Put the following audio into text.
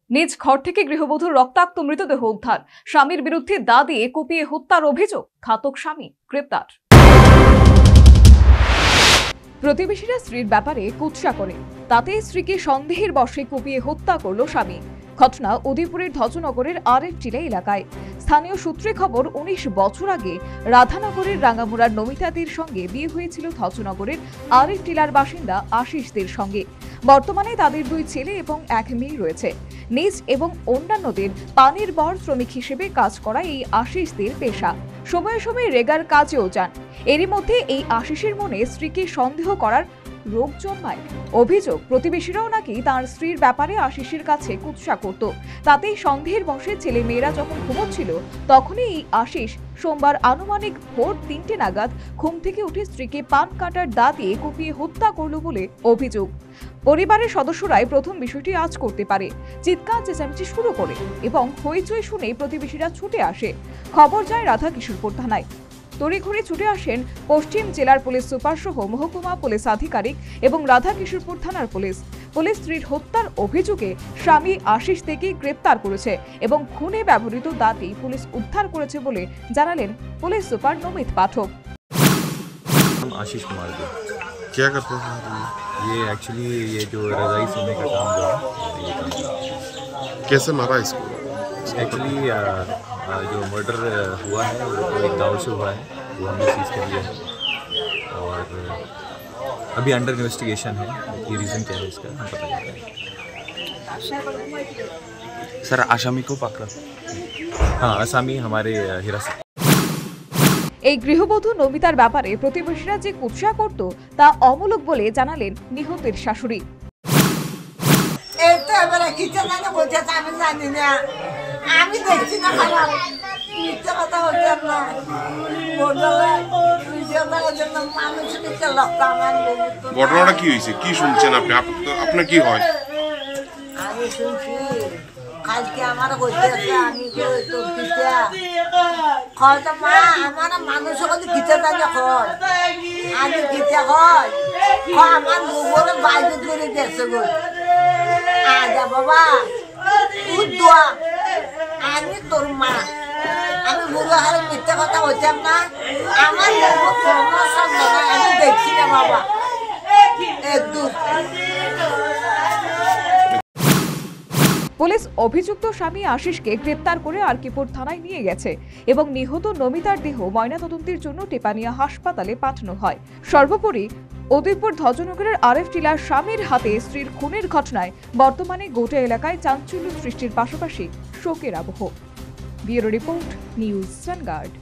নিজ ঘর থেকে গৃহবধূর রক্তাক্ত মৃতদেহ উদ্ধার। স্বামীর বিরুদ্ধে দা দিয়ে কুপিয়ে হত্যার অভিযোগ, ঘাতক স্বামী গ্রেপ্তার। প্রতিবেশীরা স্ত্রীর ব্যাপারে কুৎসা করে, তাতে স্ত্রীকে সন্দেহের বশে কুপিয়ে হত্যা করল স্বামী। ঘটনা উদয়পুরের ধজনগরের আরেকটিলা এলাকায়। স্থানীয় সূত্রে খবর, ১৯ বছর আগে রাধানগরের রাঙ্গামুড়ার নমিতাদের সঙ্গে বিয়ে হয়েছিল ধজনগরের আরেকটিলার বাসিন্দা আশিসদের সঙ্গে। বর্তমানে তাদের ২ ছেলে এবং ১ মেয়ে রয়েছে। নিজ এবং অন্যান্যদের পানির বর শ্রমিক হিসেবে কাজ করা এই আশিসদের পেশা। সময়ে সময়ে রেগার কাজেও যান। এরই মধ্যে এই আশিসের মনে স্ত্রীকে সন্দেহ করার রোগ জন্মায়। অভিযোগ, প্রতিবেশীরাও নাকি তার স্ত্রীর ব্যাপারে আশিসের কাছে কুৎসা করত। তাতেই সন্দেহের বশে ছেলে মেয়েরা যখন ঘুমোচ্ছিল, তখনই এই আশিস সোমবার আনুমানিক ভোর ৩টে নাগাদ ঘুম থেকে উঠে স্ত্রীকে পান কাটার দা দিয়ে কুপিয়ে হত্যা করল বলে অভিযোগ। পরিবারের সদস্যরাই প্রথম বিষয়টি আঁচ করতে পারে, চিৎকার চেঁচামেচি শুরু করে এবং হইচই শুনে প্রতিবেশীরা ছুটে আসে। খবর যায় রাধাকিশোরপুর থানায়। তড়িঘড়ি ছুটে আসেন পশ্চিম জেলার পুলিশ সুপার সহ মহকুমা পুলিশ আধিকারিক এবং রাধাকিশোরপুর থানার পুলিশ। পুলিশ স্ত্রীর হত্যার অভিযোগে স্বামী আশিস থেকে গ্রেপ্তার করেছে এবং খুনে ব্যবহৃত দাঁতই পুলিশ উদ্ধার করেছে বলে জানালেন পুলিশ সুপার নমিত পাঠক। आशीष कुमार जी क्या करते हैं? ये एक्चुअली ये जो रजाई सोने का काम जो है ये काम कैसे मारा इसको? एक्चुअली जो मर्डर हुआ है वो तो एक गाँव से हुआ है, वो हमने सीज कर लिया है और अभी अंडर इन्वेस्टिगेशन है। ये रीज़न क्या है इसका हम पता करते हैं। सर आसामी को पकड़ा? हाँ, आसामी हमारे हिरासत। এই গৃহবধূ নমিতার ব্যাপারে প্রতিবেশীরা যে কুৎসা করত তা অমূলক বলে জানালেন নিহতের শাশুড়ি। ঘটনাটা কি হয়েছে, কি শুনছেন আপনি? আপনার কি হয়? আমি শুনছি কালকে আমার হইতেছে, আমি তো পিতা হয়তো মা আমার মানুষ হলে গীতা জানে হয়, আমি গীতা হয় আমার বলে বাইরে করে গেছে গো। আজা বাবা দোয়া, আমি তোর মা, আমি বুড়ো হারে মিথ্যে কথা হইতাম না। আমার সমস্যা নয়, আমি দেখছি না বাবা একদূর। পুলিশ অভিযুক্ত স্বামী আশিসকে গ্রেপ্তার করে আরকিপুর থানায় নিয়ে গেছে এবং নিহত নমিতার দেহ ময়নাতদন্তের জন্য টেপানিয়া হাসপাতালে পাঠানো হয়। সর্বোপরি উদয়পুর ধজনগরের আরএফ টিলার স্বামীর হাতে স্ত্রীর খুনের ঘটনায় বর্তমানে গোটা এলাকায় চাঞ্চল্য সৃষ্টির পাশাপাশি শোকের আবহ। Bureau report, news সানগার্ড।